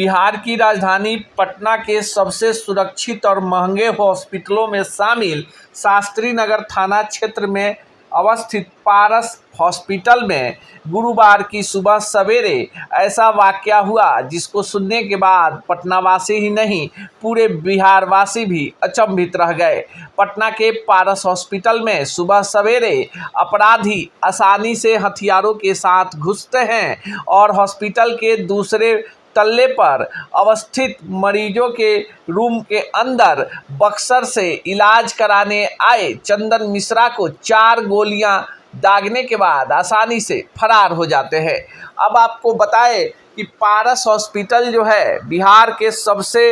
बिहार की राजधानी पटना के सबसे सुरक्षित और महंगे हॉस्पिटलों में शामिल शास्त्री नगर थाना क्षेत्र में अवस्थित पारस हॉस्पिटल में गुरुवार की सुबह सवेरे ऐसा वाकया हुआ जिसको सुनने के बाद पटनावासी ही नहीं पूरे बिहारवासी भी अचंभित रह गए। पटना के पारस हॉस्पिटल में सुबह सवेरे अपराधी आसानी से हथियारों के साथ घुसते हैं और हॉस्पिटल के दूसरे तल्ले पर अवस्थित मरीजों के रूम के अंदर बक्सर से इलाज कराने आए चंदन मिश्रा को 4 गोलियां दागने के बाद आसानी से फरार हो जाते हैं। अब आपको बताएं कि पारस हॉस्पिटल जो है बिहार के सबसे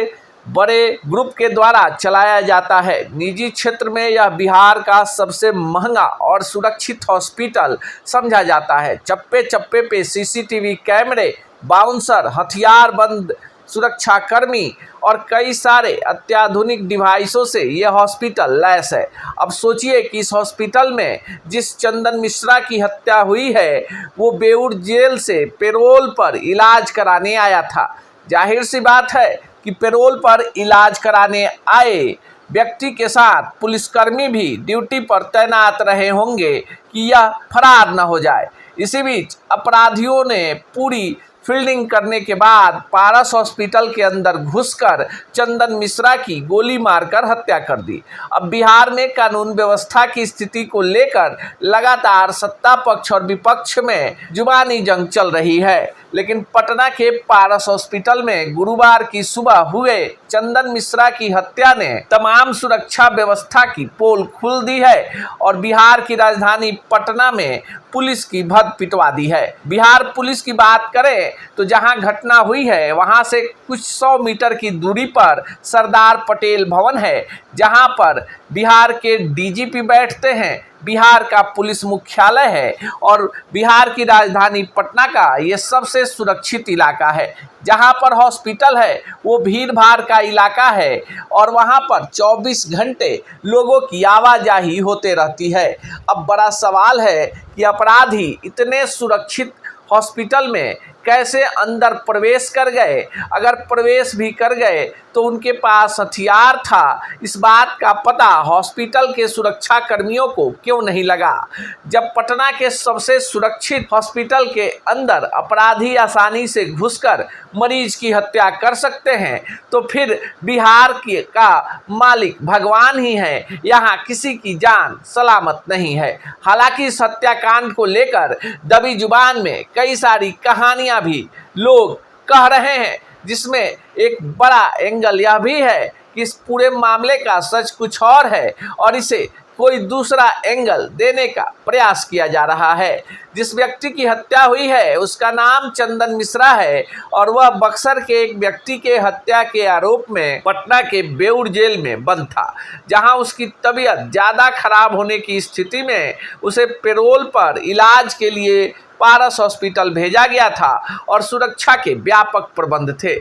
बड़े ग्रुप के द्वारा चलाया जाता है। निजी क्षेत्र में यह बिहार का सबसे महंगा और सुरक्षित हॉस्पिटल समझा जाता है। चप्पे चप्पे पे सीसीटीवी कैमरे, बाउंसर, हथियारबंद सुरक्षाकर्मी और कई सारे अत्याधुनिक डिवाइसों से यह हॉस्पिटल लैस है। अब सोचिए कि इस हॉस्पिटल में जिस चंदन मिश्रा की हत्या हुई है वो बेऊर जेल से पैरोल पर इलाज कराने आया था। जाहिर सी बात है कि पैरोल पर इलाज कराने आए व्यक्ति के साथ पुलिसकर्मी भी ड्यूटी पर तैनात रहे होंगे कि यह फरार न हो जाए। इसी बीच अपराधियों ने पूरी फील्डिंग करने के बाद पारस हॉस्पिटल के अंदर घुसकर चंदन मिश्रा की गोली मारकर हत्या कर दी। अब बिहार में कानून व्यवस्था की स्थिति को लेकर लगातार सत्ता पक्ष और विपक्ष में जुबानी जंग चल रही है, लेकिन पटना के पारस हॉस्पिटल में गुरुवार की सुबह हुए चंदन मिश्रा की हत्या ने तमाम सुरक्षा व्यवस्था की पोल खोल दी है और बिहार की राजधानी पटना में पुलिस की भद पिटवा दी है। बिहार पुलिस की बात करें तो जहां घटना हुई है वहां से कुछ 100 मीटर की दूरी पर सरदार पटेल भवन है, जहां पर बिहार के डीजीपी बैठते हैं, बिहार का पुलिस मुख्यालय है और बिहार की राजधानी पटना का ये सबसे सुरक्षित इलाका है। जहां पर हॉस्पिटल है वो भीड़ भाड़ का इलाका है और वहां पर 24 घंटे लोगों की आवाजाही होते रहती है। अब बड़ा सवाल है कि अपराधी इतने सुरक्षित हॉस्पिटल में कैसे अंदर प्रवेश कर गए। अगर प्रवेश भी कर गए तो उनके पास हथियार था, इस बात का पता हॉस्पिटल के सुरक्षा कर्मियों को क्यों नहीं लगा। जब पटना के सबसे सुरक्षित हॉस्पिटल के अंदर अपराधी आसानी से घुसकर मरीज की हत्या कर सकते हैं तो फिर बिहार का मालिक भगवान ही है, यहाँ किसी की जान सलामत नहीं है। हालांकि इस हत्याकांड को लेकर दबी जुबान में कई सारी कहानियां भी लोग कह रहे हैं, जिसमें एक बड़ा एंगल यह भी है कि इस पूरे मामले का सच कुछ और है और इसे कोई दूसरा एंगल देने का प्रयास किया जा रहा है। जिस व्यक्ति की हत्या हुई है उसका नाम चंदन मिश्रा है और वह बक्सर के एक व्यक्ति के हत्या के आरोप में पटना के बेऊर जेल में बंद था, जहां उसकी तबीयत ज़्यादा खराब होने की स्थिति में उसे पैरोल पर इलाज के लिए पारस हॉस्पिटल भेजा गया था और सुरक्षा के व्यापक प्रबंध थे।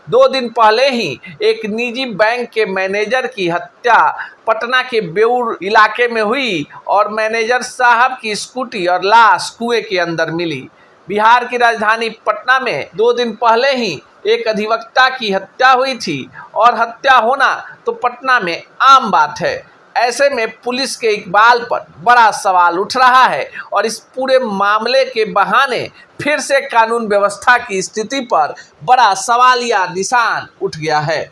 2 दिन पहले ही एक निजी बैंक के मैनेजर की हत्या पटना के बेऊर इलाके में हुई और मैनेजर साहब की स्कूटी और लाश कुएं के अंदर मिली। बिहार की राजधानी पटना में 2 दिन पहले ही एक अधिवक्ता की हत्या हुई थी और हत्या होना तो पटना में आम बात है। ऐसे में पुलिस के इकबाल पर बड़ा सवाल उठ रहा है और इस पूरे मामले के बहाने फिर से कानून व्यवस्था की स्थिति पर बड़ा सवालिया निशान उठ गया है।